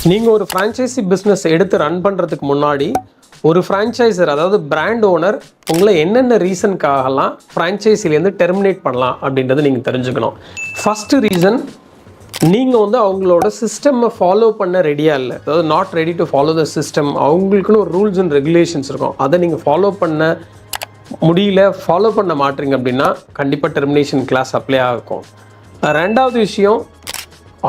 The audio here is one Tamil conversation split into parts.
நீங்கள் ஒரு ஃப்ரான்ச்சைசி பிஸ்னஸ் எடுத்து ரன் பண்ணுறதுக்கு முன்னாடி ஒரு ஃப்ரான்ச்சைசர், அதாவது பிராண்ட் ஓனர், உங்களை என்னென்ன ரீசனுக்காகலாம் ஃப்ரான்ச்சைசிலேருந்து டெர்மினேட் பண்ணலாம் அப்படின்றத நீங்கள் தெரிஞ்சுக்கணும். ஃபஸ்ட்டு ரீசன், நீங்கள் வந்து அவங்களோட சிஸ்டம்மை ஃபாலோ பண்ண ரெடியாக இல்லை, அதாவது not ready to follow the system. அவங்களுக்குன்னு ஒரு ரூல்ஸ் அண்ட் ரெகுலேஷன்ஸ் இருக்கும், அதை நீங்கள் ஃபாலோ பண்ண முடியல, ஃபாலோ பண்ண மாட்டீங்க அப்படின்னா கண்டிப்பாக டெர்மினேஷன் கிளாஸ் அப்ளை ஆகும். ரெண்டாவது விஷயம்,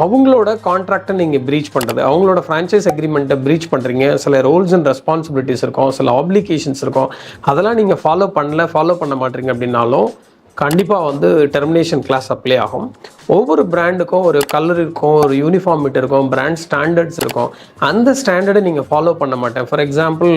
அவங்களோட கான்ட்ராக்டை நீங்கள் ப்ரீச் பண்ணுறது, அவங்களோட ஃப்ரான்ச்சைஸ் அக்ரிமெண்ட்டை ப்ரீச் பண்ணுறீங்க. சில ரோல்ஸ் அண்ட் ரெஸ்பான்சிபிலிட்டிஸ் இருக்கும், சில ஆப்ளிகேஷன்ஸ் இருக்கும், அதெல்லாம் நீங்கள் ஃபாலோ பண்ண மாட்டீங்க அப்படின்னாலும் கண்டிப்பாக வந்து டெர்மினேஷன் கிளாஸ் அப்ளை ஆகும். ஒவ்வொரு பிராண்டுக்கும் ஒரு கலர் இருக்கும், ஒரு யூனிஃபார்மிட்டி இருக்கும், பிராண்ட் ஸ்டாண்டர்ட்ஸ் இருக்கும். அந்த ஸ்டாண்டர்டை நீங்கள் ஃபாலோ பண்ண மாட்டேன். ஃபார் எக்ஸாம்பிள்,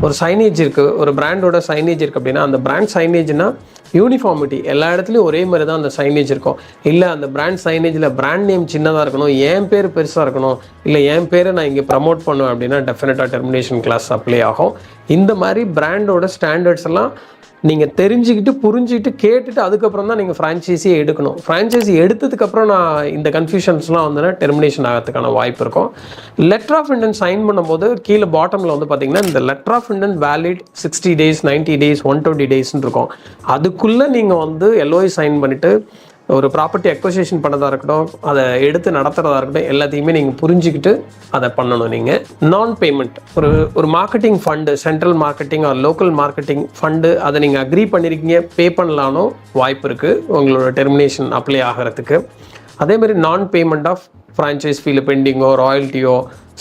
ஒரு சைனேஜ் இருக்குது, ஒரு பிராண்டோட சைனேஜ் இருக்குது அப்படின்னா அந்த பிராண்ட் சைனேஜ்னால் யூனிஃபார்மிட்டி, எல்லா இடத்துலையும் ஒரே மாதிரி தான் அந்த சைனேஜ் இருக்கும். இல்லை அந்த பிராண்ட் சைனேஜில் பிராண்ட் நேம் சின்னதாக இருக்கணும், என் பேர் பெருசாக இருக்கணும், இல்லை என் பேரை நான் இங்கே ப்ரமோட் பண்ணுவேன் அப்படின்னா டெஃபினட்டாக டெர்மினேஷன் கிளாஸ் அப்ளை ஆகும். இந்த மாதிரி பிராண்டோட ஸ்டாண்டர்ட்ஸ் எல்லாம் நீங்கள் தெரிஞ்சுக்கிட்டு புரிஞ்சுக்கிட்டு கேட்டுட்டு அதுக்கப்புறம் தான் நீங்கள் ஃப்ரான்ச்சைஸியை எடுக்கணும். ஃப்ரான்ச்சைஸி எடுத்ததுக்கப்புறம் நான் இந்த கன்ஃபியூஷன்ஸ்லாம் வந்துன்னா டெர்மினேஷன் ஆகிறதுக்கான வாய்ப்பு இருக்கும். லெட்டர் ஆஃப் இன்டென்ட் சைன் பண்ணும்போது கீழே பாட்டமில் வந்து பார்த்தீங்கன்னா இந்த letter of intent valid 60 days, 90 days, 120 daysன்னு இருக்கும். அதுக்குள்ளே நீங்கள் வந்து LOI சைன் பண்ணிவிட்டு ஒரு ப்ராப்பர்ட்டி அக்வசிஷன் பண்ணதாக இருக்கட்டும், அதை எடுத்து நடத்துகிறதா இருக்கட்டும், எல்லாத்தையுமே நீங்கள் புரிஞ்சுக்கிட்டு அதை பண்ணணும். நீங்கள் நான் பேமெண்ட், ஒரு marketing fund, central marketing R local marketing fund, அதை நீங்கள் அக்ரி பண்ணியிருக்கீங்க, பே பண்ணலானும் வாய்ப்பு இருக்குது உங்களோட டெர்மினேஷன் அப்ளை ஆகிறதுக்கு. அதேமாதிரி நான் பேமெண்ட் ஆஃப் ஃப்ரான்ச்சைஸ் ஃபீல பெண்டிங்கோ, ராயல்ட்டியோ,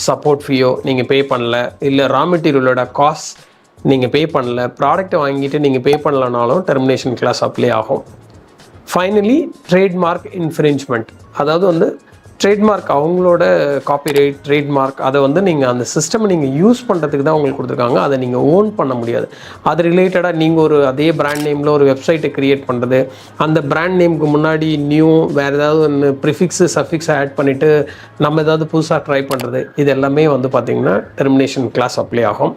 சப்போர்ட் ஃபீயோ நீங்கள் பே பண்ணல, இல்லை ரா மெட்டீரியலோட காஸ்ட் நீங்கள் பே பண்ணல, ப்ராடக்ட்டை வாங்கிட்டு நீங்கள் பே பண்ணலனாலும் டெர்மினேஷன் கிளாஸ் அப்ளை ஆகும். ஃபைனலி, ட்ரேட்மார்க் இன்ஃப்ரிஞ்ச்மெண்ட், அதாவது வந்து ட்ரேட்மார்க், அவங்களோட காப்பிரைட் ட்ரேட்மார்க், அதை வந்து நீங்கள் அந்த சிஸ்டம் நீங்கள் யூஸ் பண்ணுறதுக்கு தான் உங்களுக்கு கொடுத்துருக்காங்க, அதை நீங்கள் ஓன் பண்ண முடியாது. அது ரிலேட்டடாக நீங்கள் ஒரு அதே பிராண்ட் நேமில் ஒரு வெப்சைட்டை க்ரியேட் பண்ணுறது, அந்த பிராண்ட் நேமுக்கு முன்னாடி நியூ வேறு ஏதாவது ஒன்று ப்ரிஃபிக்ஸு சஃபிக்ஸை ஆட் பண்ணிவிட்டு நம்ம ஏதாவது புதுசாக ட்ரை பண்ணுறது, இது எல்லாமே வந்து பார்த்திங்கன்னா டெர்மினேஷன் கிளாஸ் அப்ளை ஆகும்.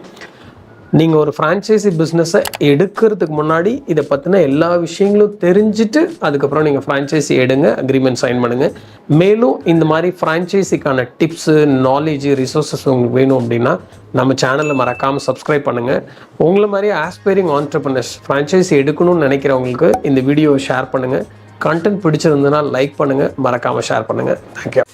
நீங்கள் ஒரு ஃப்ரான்ச்சைசி பிஸ்னஸை எடுக்கிறதுக்கு முன்னாடி இதை பற்றின எல்லா விஷயங்களும் தெரிஞ்சுட்டு அதுக்கப்புறம் நீங்கள் ஃப்ரான்ச்சைசி எடுங்க, அக்ரிமெண்ட் சைன் பண்ணுங்கள். மேலும் இந்த மாதிரி ஃப்ரான்ச்சைசிக்கான டிப்ஸு, நாலேஜு, ரிசோர்ஸஸ் உங்களுக்கு வேணும் அப்படின்னா நம்ம சேனலை மறக்காமல் சப்ஸ்கிரைப் பண்ணுங்கள். உங்களை மாதிரி ஆஸ்பைரிங் ஆண்டர்ப்ரனர்ஸ் ஃப்ரான்ச்சைசி எடுக்கணும்னு நினைக்கிறவங்களுக்கு இந்த வீடியோவை ஷேர் பண்ணுங்கள். கண்டென்ட் பிடிச்சிருந்ததுன்னா லைக் பண்ணுங்கள், மறக்காமல் ஷேர் பண்ணுங்கள். தேங்க்யூ.